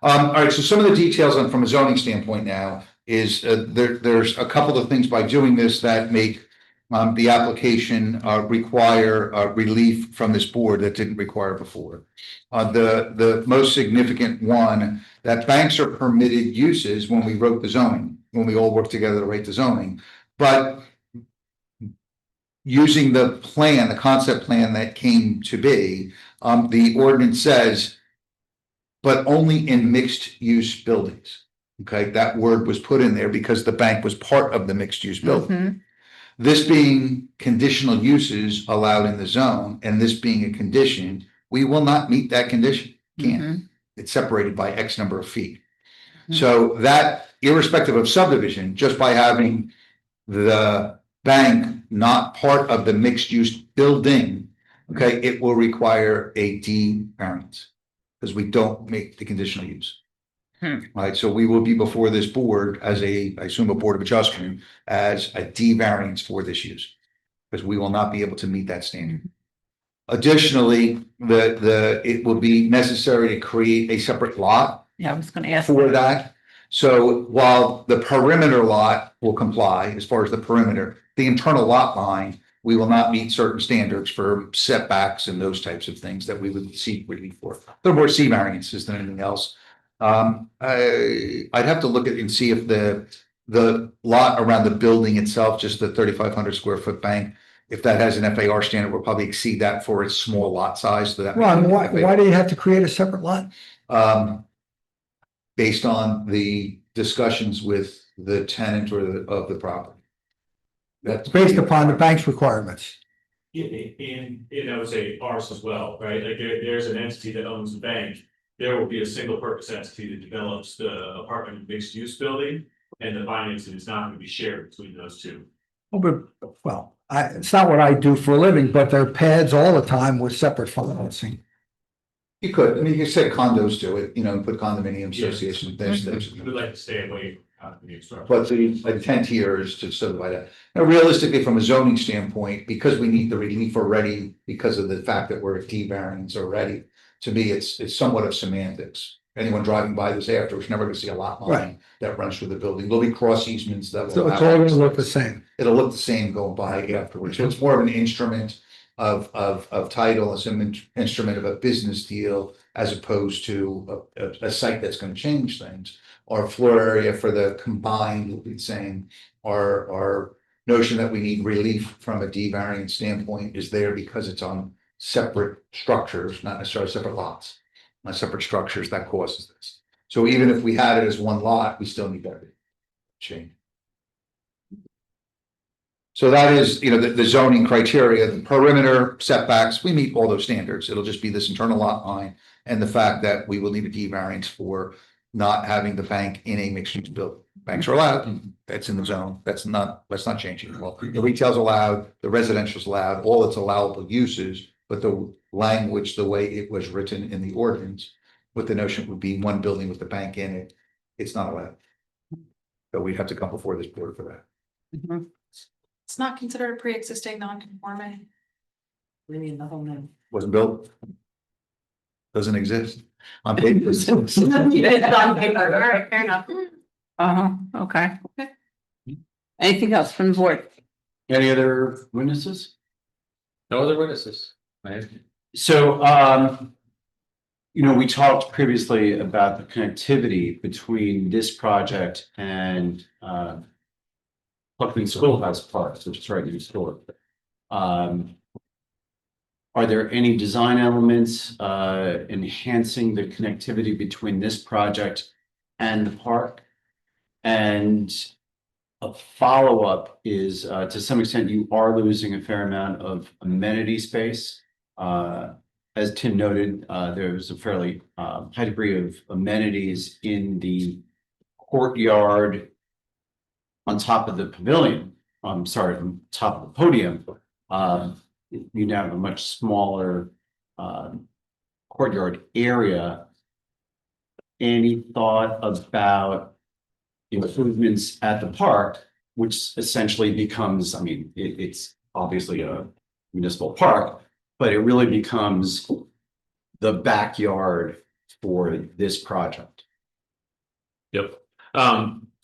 S18: All right, so some of the details from a zoning standpoint now is there's a couple of things by doing this that make the application require relief from this board that didn't require before. The most significant one, that banks are permitted uses when we wrote the zoning, when we all worked together to write the zoning, but using the plan, the concept plan that came to be, the ordinance says, but only in mixed use buildings. Okay, that word was put in there because the bank was part of the mixed use building. This being conditional uses allowed in the zone, and this being a condition, we will not meet that condition. Can't. It's separated by X number of feet. So that, irrespective of subdivision, just by having the bank not part of the mixed use building, okay, it will require a D variance because we don't make the conditional use. Right, so we will be before this board as I assume a board of adjustment as a D variance for this use. Because we will not be able to meet that standard. Additionally, it will be necessary to create a separate lot.
S4: Yeah, I was gonna ask.
S18: For that. So while the perimeter lot will comply as far as the perimeter, the internal lot line, we will not meet certain standards for setbacks and those types of things that we would seek relief for. They're more C variances than anything else. I'd have to look at and see if the lot around the building itself, just the 3,500 square foot bank, if that has an FAR standard, we'll probably exceed that for its small lot size. So that
S12: Ron, why do you have to create a separate lot?
S18: Based on the discussions with the tenant of the property. That's
S12: Based upon the bank's requirements.
S15: And I would say ours as well, right? Like there's an entity that owns the bank. There will be a single purpose entity that develops the apartment mixed use building, and the financing is not going to be shared between those two.
S12: Well, it's not what I do for a living, but there are pads all the time with separate financing.
S18: You could, I mean, you said condos do it, and put condominium association, there's.
S15: We would like to stay away from the structure.
S18: But the intent here is to subdivide that. Now, realistically, from a zoning standpoint, because we need the relief already, because of the fact that we're at D variance already, to me, it's somewhat of semantics. Anyone driving by this after is never gonna see a lot line
S12: Right.
S18: that runs through the building. There'll be cross easements that will.
S12: So it's all gonna look the same.
S18: It'll look the same going by afterwards. So it's more of an instrument of title, as an instrument of a business deal, as opposed to a site that's gonna change things. Our floor area for the combined will be the same. Our notion that we need relief from a D variance standpoint is there because it's on separate structures, not necessarily separate lots. On separate structures that causes this. So even if we had it as one lot, we still need that change. So that is, the zoning criteria, the perimeter setbacks, we meet all those standards. It'll just be this internal lot line and the fact that we will need a D variance for not having the bank in a mixed use building. Banks are allowed, that's in the zone, that's not changing. Well, the retail's allowed, the residential's allowed, all its allowable uses, but the language, the way it was written in the ordinance, with the notion would be one building with the bank in it, it's not allowed. So we'd have to come before this board for that.
S13: It's not considered a pre-existing non-conforming. Maybe another one.
S18: Wasn't built. Doesn't exist. On paper.
S13: It's on paper. All right, fair enough.
S4: Okay. Anything else from the board?
S16: Any other witnesses?
S8: No other witnesses.
S16: So, we talked previously about the connectivity between this project and Buckley Schoolhouse Park, which is right next door. Are there any design elements enhancing the connectivity between this project and the park? And a follow-up is, to some extent, you are losing a fair amount of amenity space. As Tim noted, there's a fairly high degree of amenities in the courtyard on top of the pavilion. I'm sorry, on top of the podium. You now have a much smaller courtyard area. Any thought about improvements at the park, which essentially becomes, it's obviously a municipal park, but it really becomes the backyard for this project.
S9: Yep.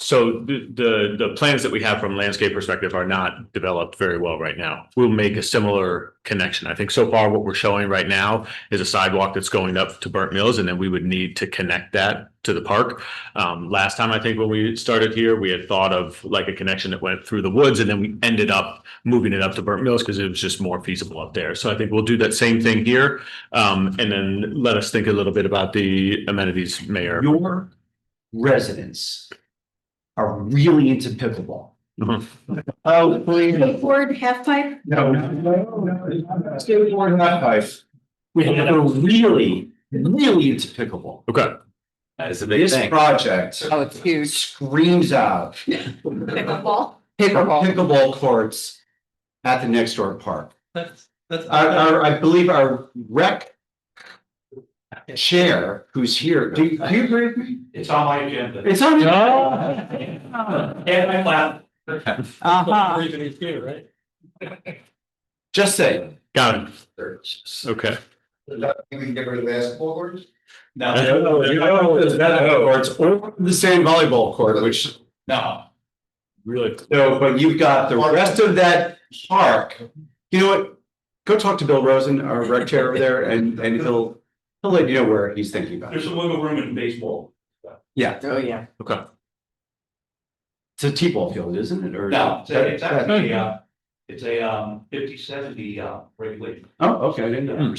S9: So the plans that we have from landscape perspective are not developed very well right now. We'll make a similar connection. I think so far what we're showing right now is a sidewalk that's going up to Burnt Mills, and then we would need to connect that to the park. Last time, I think when we started here, we had thought of like a connection that went through the woods, and then we ended up moving it up to Burnt Mills because it was just more feasible up there. So I think we'll do that same thing here. And then let us think a little bit about the amenities, Mayor.
S16: Your residents are really into pickleball. Oh, please.
S13: Skateboard, half pipe?
S16: No. Skateboard, not pipe. We are really into pickleball.
S9: Okay.
S3: That is a big
S16: This
S3: thing.
S16: project
S4: Oh, it's huge.
S16: screams out
S13: Pickleball?
S16: pickleball courts at the next door park.
S11: That's.
S16: I believe our rec chair, who's here, do you agree with me?
S15: It's on my agenda.
S16: It's on.
S15: And my lap.
S4: Uh-huh.
S11: Breathing here, right?
S16: Just saying.
S9: Got it. Okay.
S18: We can get rid of basketball courts?
S16: No, or it's over the sand volleyball court, which,
S15: No.
S16: really, no, but you've got the rest of that park. You know what? Go talk to Bill Rosen, our rec chair over there, and he'll let you know where he's thinking about.
S15: There's some wiggle room in baseball.
S16: Yeah,
S2: Oh, yeah.
S9: Okay.
S16: it's a T-ball field, isn't it? Or
S15: No, it's actually, it's a 50-70 regulation.
S16: Oh, okay, I didn't know.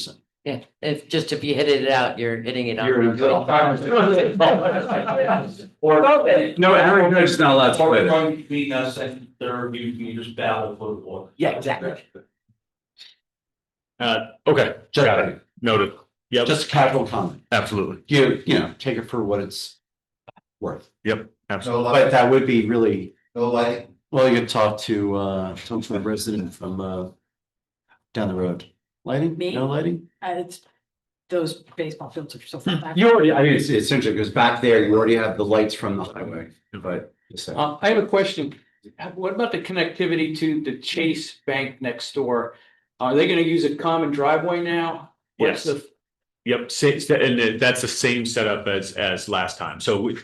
S2: Yeah, if you hit it out, you're hitting it on.
S16: You're in a little. Or, no, Aaron Judge is not allowed to play that.
S15: Between us and third, you just battle for the ball.
S2: Yeah, exactly.
S9: Okay. Got it. Noted. Yep.
S16: Just a casual comment.
S9: Absolutely.
S16: Take it for what it's worth.
S9: Yep. Absolutely.
S16: But that would be really,
S18: No lighting.
S16: well, you could talk to a resident from down the road. Lighting?
S13: Me?
S16: No lighting?
S13: It's those baseball fields are so far back.
S16: You already, I mean, it's essentially, because back there, you already have the lights from the highway, but.
S14: I have a question. What about the connectivity to the Chase Bank next door? Are they gonna use a common driveway now? What's
S9: Yes.
S14: the-
S9: Yep, and that's the same setup as last time. So with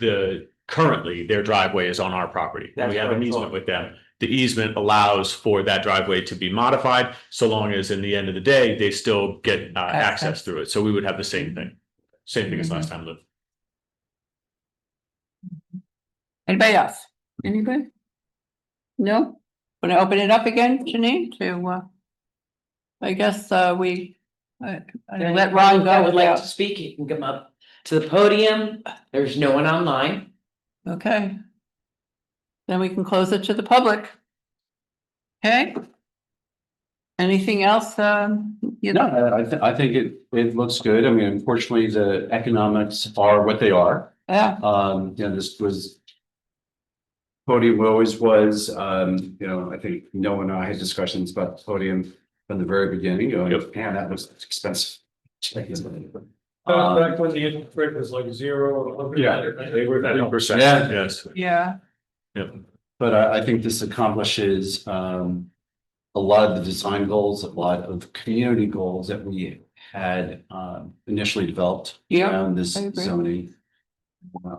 S9: currently, their driveway is on our property.
S14: That's
S9: We have
S14: what
S9: an
S14: I
S9: easement
S14: thought.
S9: with them. The easement allows for that driveway to be modified, so long as in the end of the day, they still get access through it. So we would have the same thing. Same thing as last time, Lou.
S4: Anybody else? Anybody? No? Want to open it up again, Janine, to, I guess, I let Ron go.
S2: That would like to
S4: without-
S2: speak, you can come up to the podium. There's no one online.
S4: Okay. Then we can close it to the public. Okay? Anything else,
S16: No, I think it looks good. I mean, unfortunately, the economics are what they are.
S4: Yeah.
S16: You know, this was. Podium always was, you know, I think Noah and I had discussions about the podium from the very beginning, you know, man, that was expensive.
S11: Back when the interest rate was like 0 or.
S16: Yeah.
S11: They were that.
S9: 100%,
S16: Yeah.
S9: yes.
S4: yeah,
S9: Yep.
S16: But I think this accomplishes, a lot of the design goals, a lot of community goals that we had, initially developed.
S4: Yeah,
S16: Around this
S4: I agree.
S16: zoning.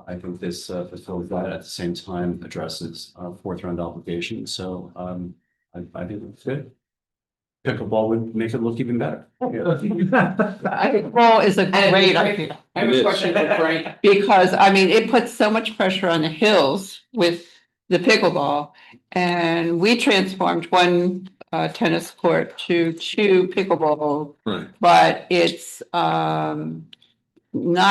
S16: I think this fulfills that, at the same time addresses fourth round obligation, so I think it's good. Pickleball would make it look even better.
S4: I think ball is a great idea.
S14: I have a question for Frank.
S4: Because, I mean, it puts so much pressure on the hills with the pickleball. And we transformed one tennis court to 2 pickleball.
S9: Right.
S4: But it's not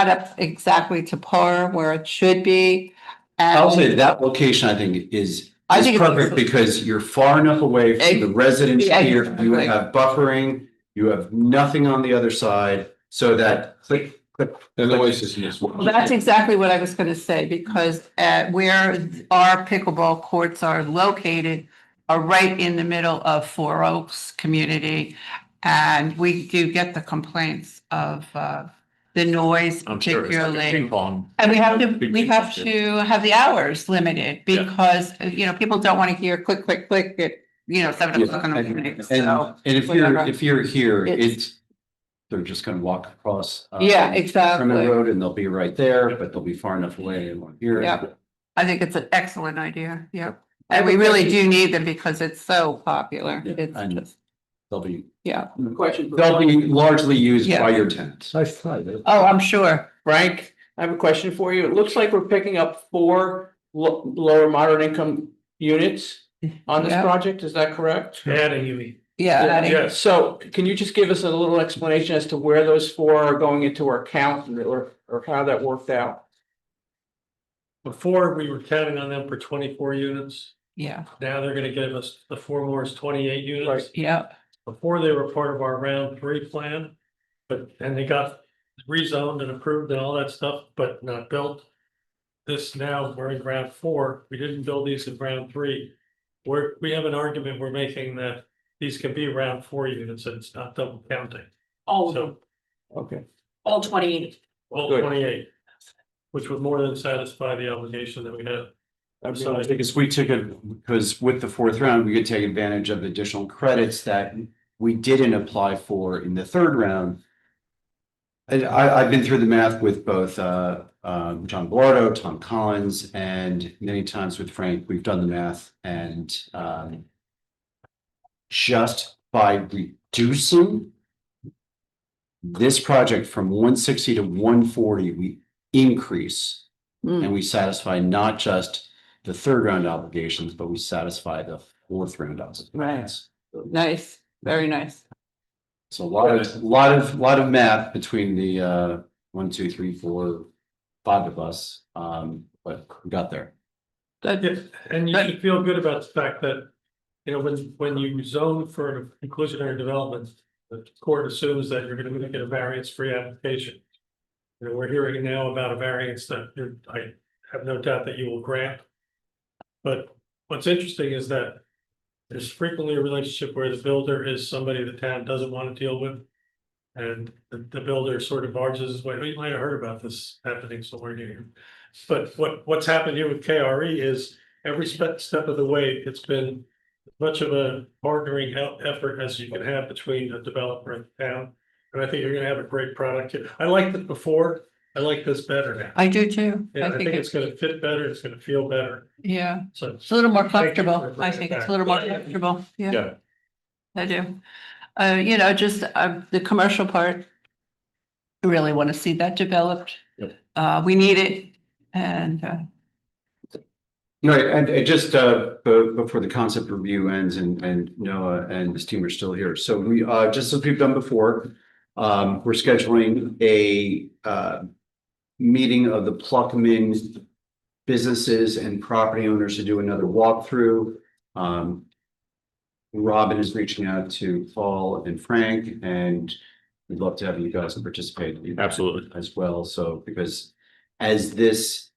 S4: up exactly to par where it should be.
S16: I'll
S4: And
S16: say that location, I think is
S4: I think it's
S16: perfect because you're far enough away from the residents
S4: Yeah,
S16: here. You
S4: exactly.
S16: have buffering, you have nothing on the other side, so that click, click.
S9: And the Oasis in this
S4: Well, that's exactly what I was gonna say, because where our pickleball courts are located are right in the middle of Four Oaks community. And we do get the complaints of the noise
S9: I'm sure it's like a
S4: particularly.
S9: ping pong.
S4: And we have
S9: Big
S4: to have the hours limited
S9: Yeah.
S4: because, you know, people don't want to hear click, click, click at, 7 o'clock in the morning, so.
S16: And
S4: whatever.
S16: if you're here,
S4: It's-
S16: they're just gonna walk across.
S4: Yeah, exactly.
S16: Sherman Road and they'll be right there, but they'll be far enough away and won't hear it.
S4: Yep. I think it's an excellent idea, yep. And we really do need them because it's so popular.
S16: Yeah,
S4: It's
S16: and
S4: just,
S16: They'll be,
S4: yeah.
S14: Question for
S16: they'll be largely used
S4: Yeah.
S16: by your tenants.
S4: Oh, I'm sure.
S14: Frank, I have a question for you. It looks like we're picking up 4 lower moderate income units on this
S4: Yeah.
S14: project. Is that correct?
S11: Adding, you mean?
S4: Yeah. adding-
S11: Yes.
S14: So can you just give us a little explanation as to where those 4 are going into our count or how that worked out?
S11: Before, we were counting on them for 24 units.
S4: Yeah,
S11: Now they're gonna give us the 4 more is 28 units.
S4: yeah,
S11: Before, they were part of our round 3 plan. And they got rezoned and approved and all that stuff, but not built. This now, we're in round 4. We didn't build these in round 3. We have an argument we're making that these can be round 4 units and it's not double counting.
S13: All of them,
S11: So
S14: Okay.
S13: all 28.
S11: all
S14: Good.
S11: 28. Which would more than satisfy the obligation that we have.
S16: So because we took it, because with the fourth round, we could take advantage of additional credits that we didn't apply for in the third round. And I've been through the math with both John Bellardo, Tom Collins, and many times with Frank, we've done the math and just by reducing this project from 160 to 140, we increase and we satisfy not just the third round obligations, but we satisfy the fourth round obligations.
S4: nice, very nice.
S16: So a lot of math between the 1, 2, 3, 4, 5 of us. But we got there.
S11: Yeah, and you should feel good about the fact that, you know, when you zone for an inclusionary development, the court assumes that you're gonna make it a variance-free application. You know, we're hearing now about a variance that I have no doubt that you will grant. But what's interesting is that there's frequently a relationship where the builder is somebody the town doesn't want to deal with. And the builder sort of barges his way, you might have heard about this happening somewhere near here. But what's happened here with KRE is every step of the way, it's been much of a partnering effort as you can have between a developer and town. And I think you're gonna have a great product here. I liked it before, I like this better now.
S4: I do too.
S11: Yeah, I think it's gonna fit better, it's gonna feel better,
S4: Yeah,
S11: so.
S4: it's a little more
S11: Thank you for
S4: comfortable. I
S11: bringing it
S4: think it's
S11: back.
S4: a little more comfortable. Yeah,
S9: Yeah.
S4: I do. You know, just the commercial part. I really want to see that developed.
S9: Yep.
S4: We need it and
S16: No, and just before the concept review ends and Noah and his team are still here. So we just as we've done before, we're scheduling a meeting of the Pluckman businesses and property owners to do another walkthrough. Robin is reaching out to Paul and Frank, and we'd love to have you guys participate in that
S9: Absolutely.
S16: as well. So because as this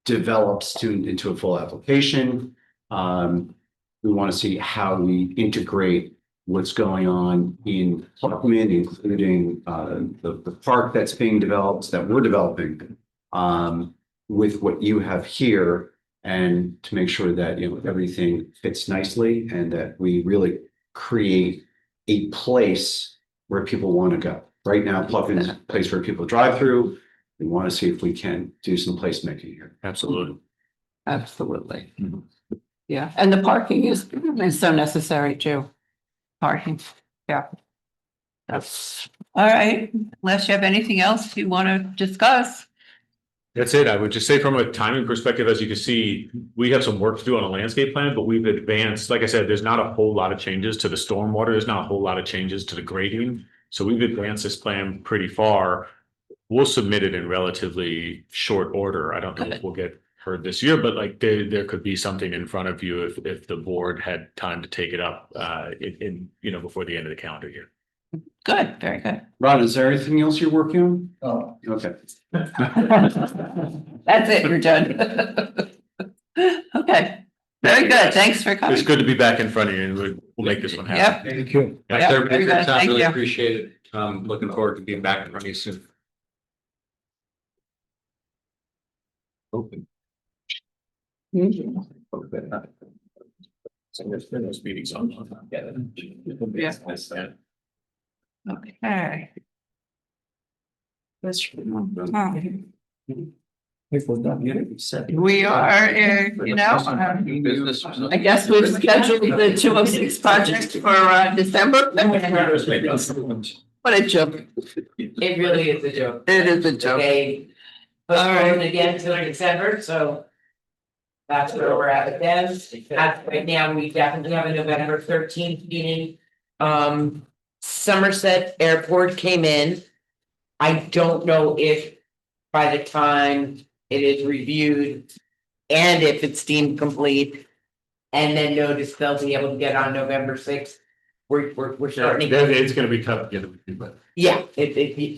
S16: develops into a full application, we want to see how we integrate what's going on in Pluckman, including the park that's being developed, that we're developing, with what you have here, and to make sure that, you know, everything fits nicely and that we really create a place where people want to go. Right now, Pluckman is a place where people drive through. We want to see if we can do some placemaking here.
S9: Absolutely.
S4: absolutely. Yeah, and the parking is so necessary too. Parking, yeah. That's all right. Unless you have anything else you want to discuss.
S9: That's it. I would just say from a timing perspective, as you can see, we have some work to do on a landscape plan, but we've advanced. Like I said, there's not a whole lot of changes to the stormwater. There's not a whole lot of changes to the grading. So we've advanced this plan pretty far. We'll submit it in relatively short order. I don't know if we'll get heard this year, but like there could be something in front of you if the board had time to take it up in before the end of the calendar year.
S4: Good, very good.
S16: Ron, is there anything else you're working on?
S18: Oh,
S16: Okay.
S4: That's it, you're done. Okay, very good. Thanks for coming.
S9: It's good to be back in front of you, and we'll make this one happen.
S4: Yep.
S18: thank you.
S4: Yeah, very good. Thank
S8: Really
S4: you.
S8: appreciate it. Looking forward to being back in front of you soon.
S9: Open. So there's been those meetings on.
S4: Yeah. Okay. We are, I guess we've scheduled the 206 project for December. What a joke.
S2: It really is a joke.
S4: It is a joke.
S2: They postponed again till December, so. That's where we're at with them. Right now, we definitely have a November 13th meeting. Somerset Airport came in. I don't know if by the time it is reviewed and if it's deemed complete. And then notice they'll be able to get on November 6th. We're starting.
S9: It's gonna be tough to get but.
S2: Yeah,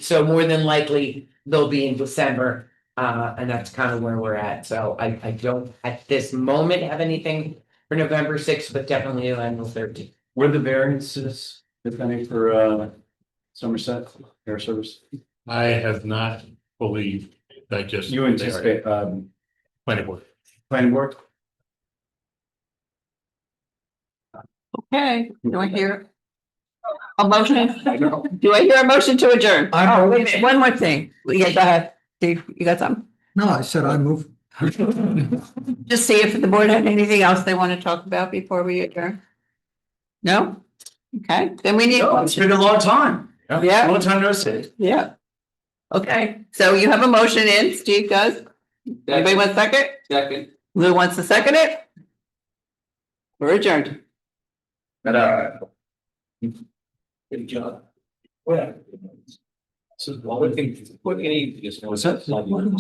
S2: so more than likely, they'll be in December, and that's kind of where we're at, so I don't at this moment have anything for November 6th, but definitely November 13th.
S16: Were the variances, if any, for Somerset Air Service?
S6: I have not fully digested.
S16: You anticipate
S6: Planning board.
S16: planning board?
S4: Okay, do I hear a motion? Do I hear a motion to adjourn? Oh, wait a minute, one more thing. Yeah, go ahead. Steve, you got something?
S12: No, I said I move.
S4: Just see if the board had anything else they want to talk about before we adjourn. No? Okay, then we need.
S16: It's been a long time.
S4: Yeah.
S16: Long time no see.
S4: Yeah. Okay, so you have a motion in, Steve does. Anybody want a second?
S8: Second.
S4: Lou wants to second it? We're adjourned.
S16: But
S8: Good job.
S16: Well.
S8: So, what any,
S16: What's that?